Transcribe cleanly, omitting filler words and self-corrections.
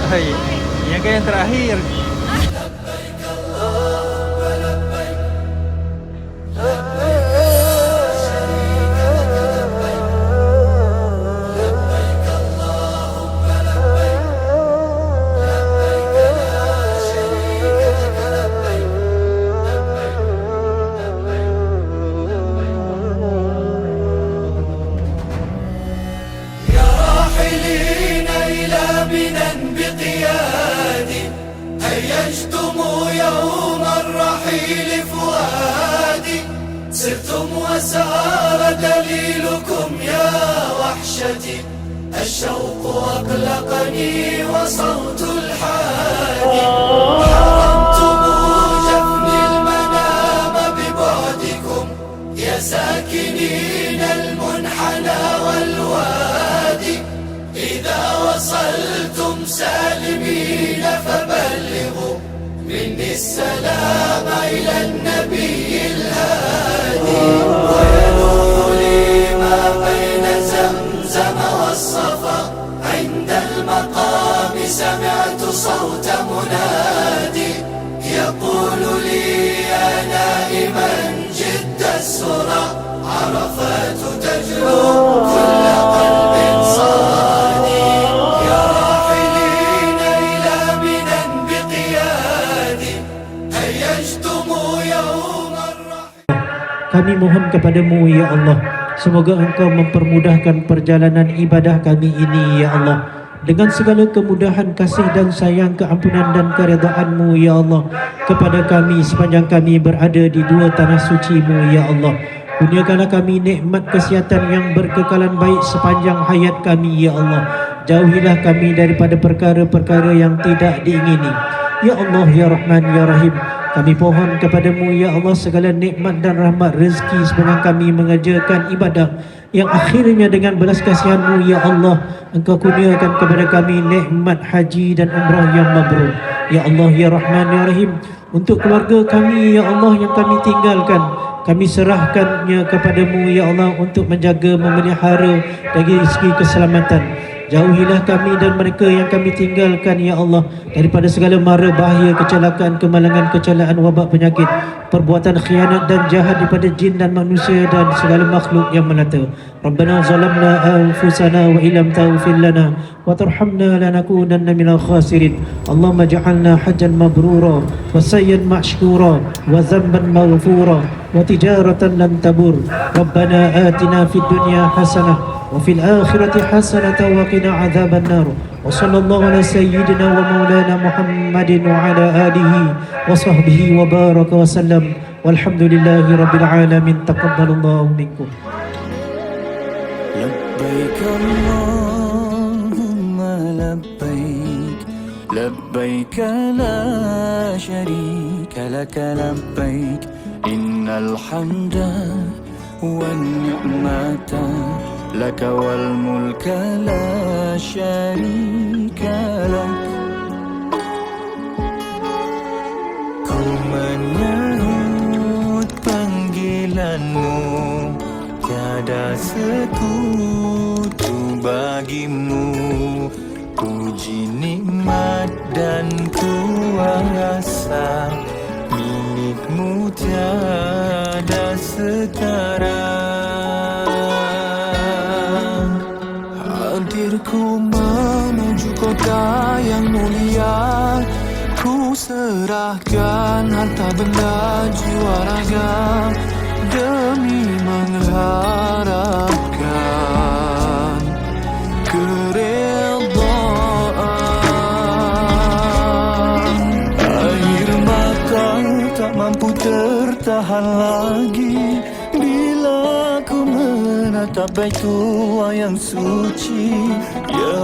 Hai, yang kan yang terakhir. راحلين إلى منى بقيادي هيجتم يوم الرحيل فؤادي سرتم وسار دليلكم يا وحشتي الشوق أقلقني وصوت الحادي حرمتم جفني المنام ببعدكم يا ساكنين المنحنى والوادي إذا وصلتم سالمين فبلغوا مني السلام إلى النبي الهادي ويلوح لي ما بين زمزم والصفا عند المقام سمعت صوت منادي يقول لي يا نائما جد السرى عرفات تجلو كل قلب صادي يا راحلين إلى منى بقيادي هيجتم يوم الرحيل. Kami mohon kepadamu ya Allah, semoga engkau mempermudahkan perjalanan ibadah kami ini ya Allah, dengan segala kemudahan, kasih dan sayang, keampunan dan keredaanmu ya Allah kepada kami sepanjang kami berada di dua tanah suci-Mu ya Allah. Kurniakanlah kami nikmat kesihatan yang berkekalan baik sepanjang hayat kami ya Allah. Jauhilah kami daripada perkara-perkara yang tidak diingini ya Allah ya Rahman ya Rahim. Kami pohon kepadamu ya Allah segala nikmat dan rahmat rezeki sepanjang kami mengerjakan ibadah, yang akhirnya dengan belas kasihanmu ya Allah engkau kurniakan kepada kami nikmat haji dan umrah yang mabrur ya Allah ya Rahman ya Rahim. Untuk keluarga kami ya Allah yang kami tinggalkan, kami serahkannya kepadamu ya Allah untuk menjaga, memelihara dari segi keselamatan. Jauhilah kami dan mereka yang kami tinggalkan ya Allah daripada segala mara bahaya, kecelakaan, kemalangan, kecelakaan, wabak, penyakit, perbuatan khianat dan jahat daripada jin dan manusia dan segala makhluk yang melata. Rabbana zalamna anfusana wa illam taghfir lana wa tarhamna lanakunanna minal khasirin. Allahumma ja'alna hajjan mabrura wa sayyan mashkura wa dhanban maghfura wa tijaratan lan tabur. Rabbana atina fid dunya hasanah وفي الآخرة حسنة وقنا عذاب النار وصلى الله على سيدنا ومولانا محمد وعلى آله وصحبه وبارك وسلم والحمد لله رب العالمين. تقبل الله منكم. لبيك اللهم لبيك لبيك لا شريك لك لبيك إن الحمد والنعمة لك والملك لا شريك لك. Ku menyahut panggilanmu, tiada sekutu bagimu. Puji nikmat dan kuasa milikmu tiada setara. Hadirku menuju kota yang mulia, ku serahkan harta benda jiwa raga demi mengharapkan keredaan. Air mata tak mampu tertahan lagi bila ku menatap Baitullah yang suci. Ya